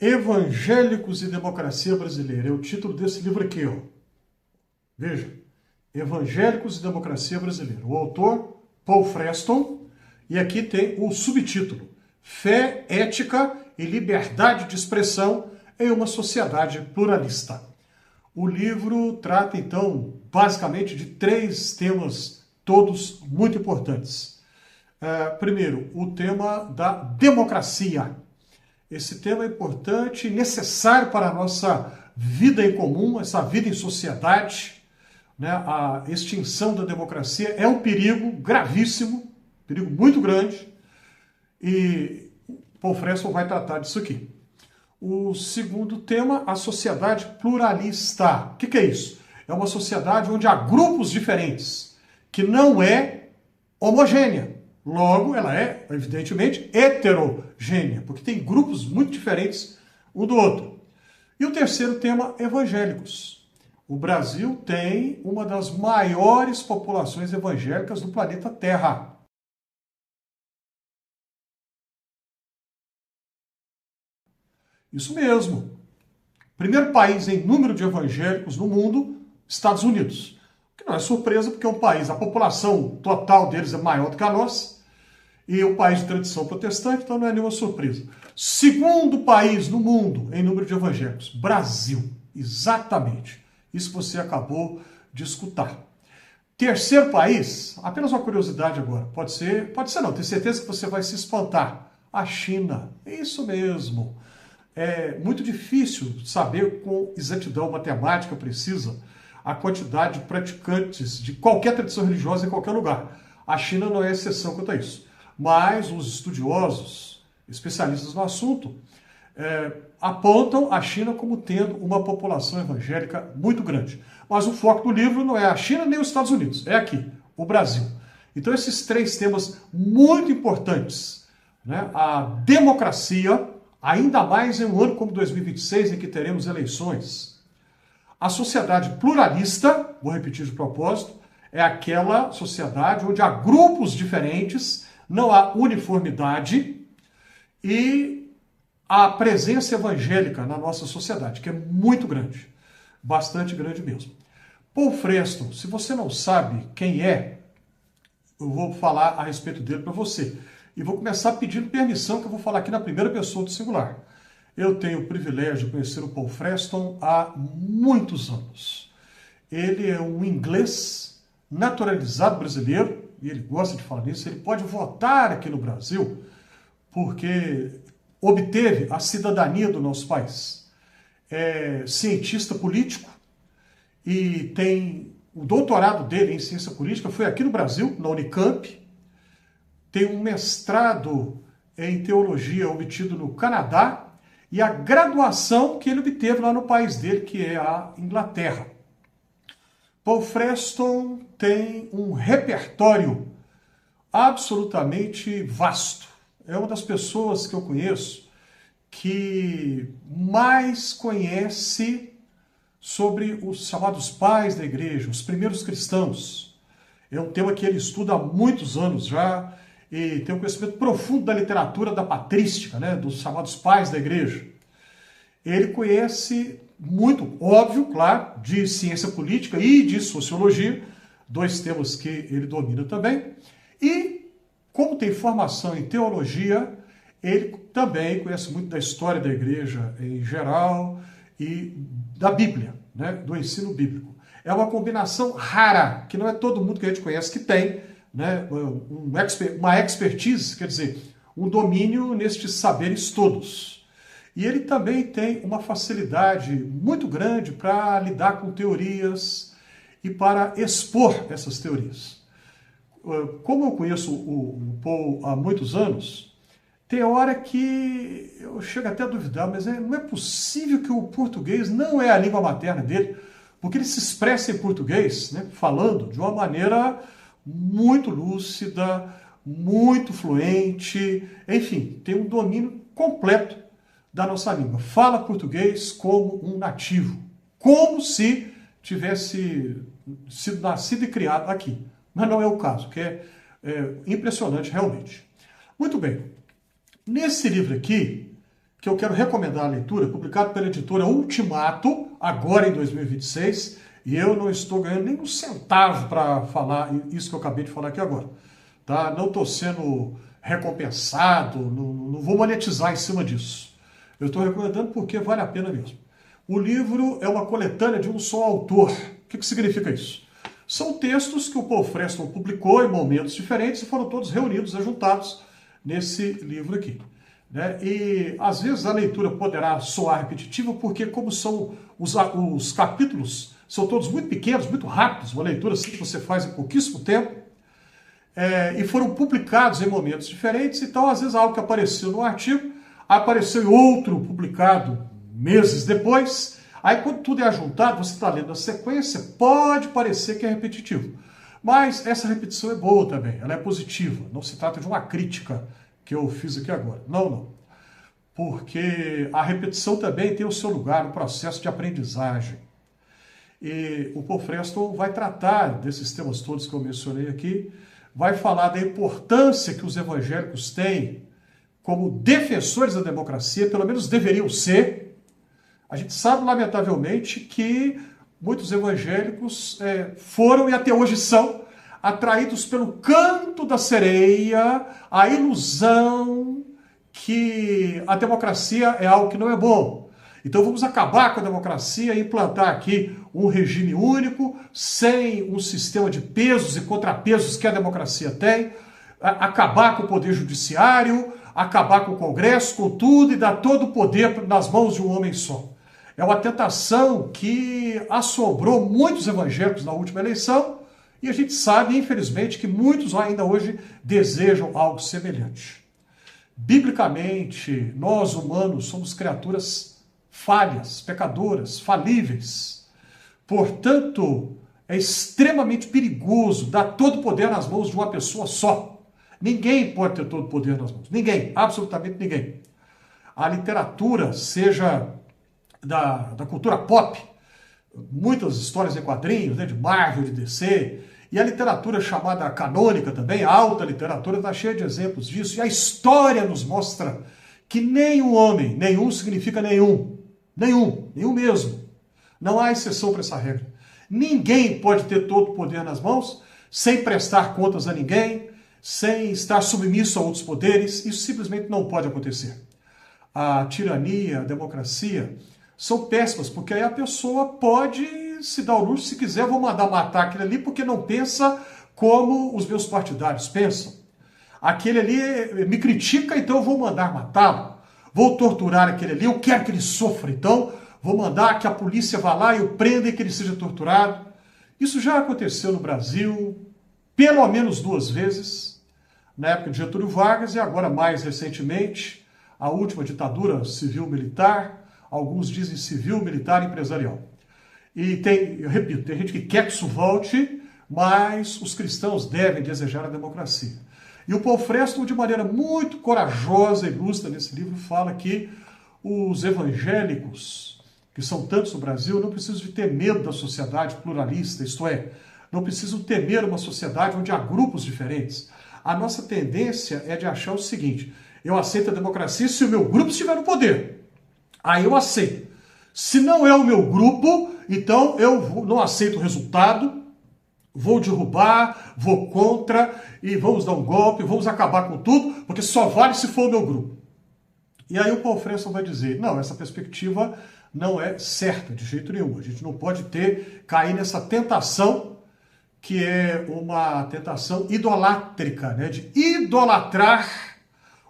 Evangélicos e Democracia Brasileira. É o título desse livro aqui, ó. Veja. Evangélicos e Democracia Brasileira. O autor, Paul Freston. E aqui tem o subtítulo. Fé, Ética e Liberdade de Expressão em uma Sociedade Pluralista. O livro trata, então, basicamente de 3 temas, todos muito importantes. Primeiro, o tema da democracia. Esse tema é importante e necessário para a nossa vida em comum, essa vida em sociedade. Né? A extinção da democracia é um perigo gravíssimo, perigo muito grande, e Paul Freston vai tratar disso aqui. O segundo tema, a sociedade pluralista. O que é isso? É uma sociedade onde há grupos diferentes, que não é homogênea. Logo, ela é, evidentemente, heterogênea, porque tem grupos muito diferentes um do outro. E o terceiro tema, evangélicos. O Brasil tem uma das maiores populações evangélicas do planeta Terra. Isso mesmo. Primeiro país em número de evangélicos no mundo, Estados Unidos. O que não é surpresa, porque é um país, a população total deles é maior do que a nossa, e é um país de tradição protestante, então não é nenhuma surpresa. Segundo país no mundo em número de evangélicos, Brasil. Exatamente. Isso você acabou de escutar. Terceiro país, apenas uma curiosidade agora, pode ser não, tenho certeza que você vai se espantar. A China. Isso mesmo. É muito difícil saber com exatidão matemática precisa a quantidade de praticantes de qualquer tradição religiosa em qualquer lugar. A China não é exceção quanto a isso. Mas os estudiosos, especialistas no assunto, apontam a China como tendo uma população evangélica muito grande. Mas o foco do livro não é a China nem os Estados Unidos, é aqui, o Brasil. Então esses 3 temas muito importantes, né? A democracia, ainda mais em um ano como 2026, em que teremos eleições. A sociedade pluralista, vou repetir de propósito, é aquela sociedade onde há grupos diferentes, não há uniformidade, e a presença evangélica na nossa sociedade, que é muito grande, bastante grande mesmo. Paul Freston, se você não sabe quem é, eu vou falar a respeito dele para você. E vou começar pedindo permissão, que eu vou falar aqui na primeira pessoa do singular. Eu tenho o privilégio de conhecer o Paul Freston há muitos anos. Ele é um inglês naturalizado brasileiro, e ele gosta de falar nisso. Ele pode votar aqui no Brasil, porque obteve a cidadania do nosso país. É cientista político e tem o doutorado dele em ciência política, foi aqui no Brasil, na Unicamp. Tem um mestrado em teologia obtido no Canadá e a graduação que ele obteve lá no país dele, que é a Inglaterra. Paul Freston tem um repertório absolutamente vasto. É uma das pessoas que eu conheço que mais conhece sobre os chamados pais da igreja, os primeiros cristãos. É um tema que ele estuda há muitos anos já e tem um conhecimento profundo da literatura da patrística, né, dos chamados pais da igreja. Ele conhece muito, óbvio, claro, de ciência política e de sociologia, 2 temas que ele domina também, e como tem formação em teologia, ele também conhece muito da história da igreja em geral e da Bíblia, né, do ensino bíblico. É uma combinação rara, que não é todo mundo que a gente conhece que tem, né, uma expertise, quer dizer, um domínio nestes saberes todos. E ele também tem uma facilidade muito grande para lidar com teorias e para expor essas teorias. Como eu conheço o Paul há muitos anos, tem hora que eu chego até a duvidar, mas não é possível que o português não é a língua materna dele, porque ele se expressa em português, né, falando de uma maneira muito lúcida, muito fluente, enfim, tem um domínio completo da nossa língua. Fala português como um nativo, como se tivesse sido nascido e criado aqui. Mas não é o caso, que é impressionante realmente. Muito bem. Nesse livro aqui, que eu quero recomendar a leitura, publicado pela editora Ultimato, agora em 2026, e eu não estou ganhando nem um centavo para falar isso que eu acabei de falar aqui agora. Tá? Não estou sendo recompensado, não vou monetizar em cima disso. Eu estou recomendando porque vale a pena mesmo. O livro é uma coletânea de um só autor. O que significa isso? São textos que o Paul Freston publicou em momentos diferentes e foram todos reunidos, ajuntados nesse livro aqui. Né? E às vezes a leitura poderá soar repetitiva porque como são os capítulos, são todos muito pequenos, muito rápidos, uma leitura assim que você faz em pouquíssimo tempo, e foram publicados em momentos diferentes, então às vezes algo que apareceu no artigo, apareceu em outro publicado meses depois, aí quando tudo é ajuntado, você está lendo a sequência, pode parecer que é repetitivo. Mas essa repetição é boa também, ela é positiva, não se trata de uma crítica que eu fiz aqui agora. Não. Porque a repetição também tem o seu lugar no processo de aprendizagem. E o Paul Freston vai tratar desses temas todos que eu mencionei aqui, vai falar da importância que os evangélicos têm como defensores da democracia, pelo menos deveriam ser. A gente sabe, lamentavelmente, que muitos evangélicos foram e até hoje são atraídos pelo canto da sereia, a ilusão que a democracia é algo que não é bom. Então vamos acabar com a democracia e implantar aqui um regime único, sem um sistema de pesos e contrapesos que a democracia tem, acabar com o poder judiciário, acabar com o Congresso, com tudo e dar todo o poder nas mãos de um homem só. É uma tentação que assombrou muitos evangélicos na última eleição e a gente sabe, infelizmente, que muitos ainda hoje desejam algo semelhante. Biblicamente, nós humanos somos criaturas falhas, pecadoras, falíveis. Portanto, é extremamente perigoso dar todo o poder nas mãos de uma pessoa só. Ninguém pode ter todo o poder nas mãos. Ninguém, absolutamente ninguém. A literatura, seja da cultura pop, muitas histórias em quadrinhos, né, de Marvel, de DC, e a literatura chamada canônica também, a alta literatura, está cheia de exemplos disso. E a história nos mostra que nenhum homem, nenhum significa nenhum mesmo. Não há exceção para essa regra. Ninguém pode ter todo o poder nas mãos, sem prestar contas a ninguém, sem estar submisso a outros poderes. Isso simplesmente não pode acontecer. A tirania, a democracia, são péssimas, porque aí a pessoa pode se dar o luxo, se quiser, vou mandar matar aquele ali, porque não pensa como os meus partidários pensam. Aquele ali me critica, então eu vou mandar matá-lo. Vou torturar aquele ali, eu quero que ele sofra, então vou mandar que a polícia vá lá e o prenda e que ele seja torturado. Isso já aconteceu no Brasil, pelo menos 2 vezes, na época de Getúlio Vargas e agora mais recentemente, a última ditadura civil-militar, alguns dizem civil-militar empresarial. E eu repito, tem gente que quer que isso volte, mas os cristãos devem desejar a democracia. E o Paul Freston, de maneira muito corajosa e lúcida nesse livro, fala que os evangélicos, que são tantos no Brasil, não precisam de ter medo da sociedade pluralista, isto é, não precisam temer uma sociedade onde há grupos diferentes. A nossa tendência é de achar o seguinte: eu aceito a democracia se o meu grupo estiver no poder. Aí eu aceito. Se não é o meu grupo, então eu não aceito o resultado, vou derrubar, vou contra e vamos dar um golpe, vamos acabar com tudo, porque só vale se for o meu grupo. E aí o Paul Freston vai dizer, não, essa perspectiva não é certa de jeito nenhum. A gente não pode cair nessa tentação, que é uma tentação idolátrica, né? De idolatrar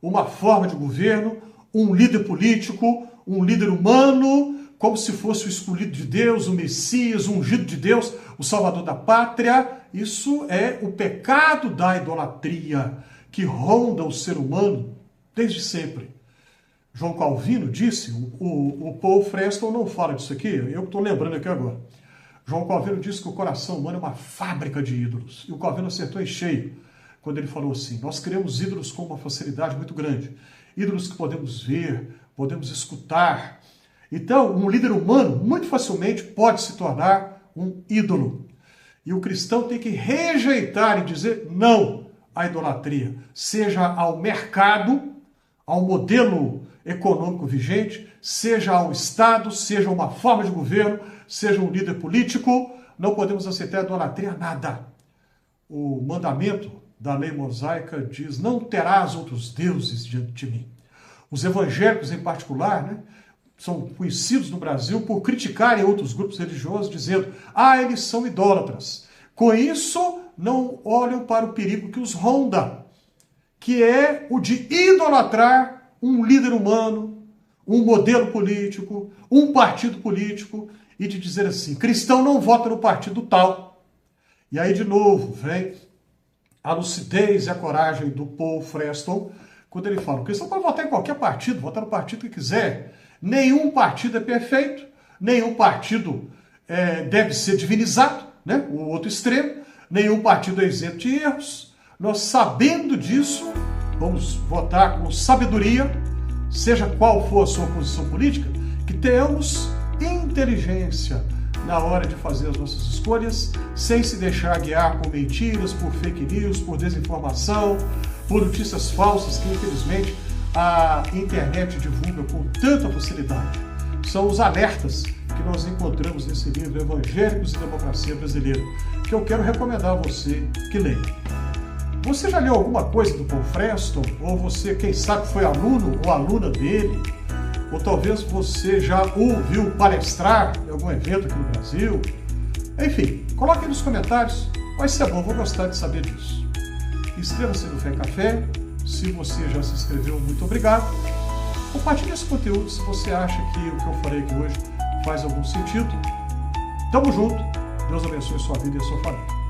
uma forma de governo, um líder político, um líder humano, como se fosse o escolhido de Deus, o Messias, o ungido de Deus, o salvador da pátria. Isso é o pecado da idolatria que ronda o ser humano desde sempre. João Calvino disse, o Paul Freston não fala disso aqui, eu estou lembrando aqui agora. João Calvino disse que o coração humano é uma fábrica de ídolos. E o Calvino acertou em cheio quando ele falou assim: nós criamos ídolos com uma facilidade muito grande. Ídolos que podemos ver, podemos escutar. Então, um líder humano muito facilmente pode se tornar um ídolo. E o cristão tem que rejeitar e dizer não à idolatria, seja ao mercado, ao modelo econômico vigente, seja ao Estado, seja uma forma de governo, seja um líder político, não podemos aceitar idolatria a nada. O mandamento da lei mosaica diz: não terás outros deuses diante de mim. Os evangélicos, em particular, né, são conhecidos no Brasil por criticarem outros grupos religiosos, dizendo: eles são idólatras. Com isso, não olham para o perigo que os ronda, que é o de idolatrar um líder humano, um modelo político, um partido político, e de dizer assim: cristão não vota no partido tal. E aí, de novo, vem a lucidez e a coragem do Paul Freston, quando ele fala: o cristão pode votar em qualquer partido, votar no partido que quiser. Nenhum partido é perfeito, nenhum partido deve ser divinizado, né? O outro extremo, nenhum partido é isento de erros. Nós, sabendo disso, vamos votar com sabedoria, seja qual for a sua posição política, que tenhamos inteligência na hora de fazer as nossas escolhas, sem se deixar guiar por mentiras, por fake news, por desinformação, por notícias falsas que, infelizmente, a internet divulga com tanta facilidade. São os alertas que nós encontramos nesse livro Evangélicos e Democracia Brasileira, que eu quero recomendar a você que leia. Você já leu alguma coisa do Paul Freston? Ou você, quem sabe, foi aluno ou aluna dele? Ou talvez você já ouviu palestrar em algum evento aqui no Brasil? Enfim, coloque aí nos comentários. Vai ser bom, vou gostar de saber disso. Inscreva-se no Fé Café. Se você já se inscreveu, muito obrigado. Compartilhe esse conteúdo se você acha que o que eu falei aqui hoje faz algum sentido. Tamo junto. Deus abençoe sua vida e a sua família.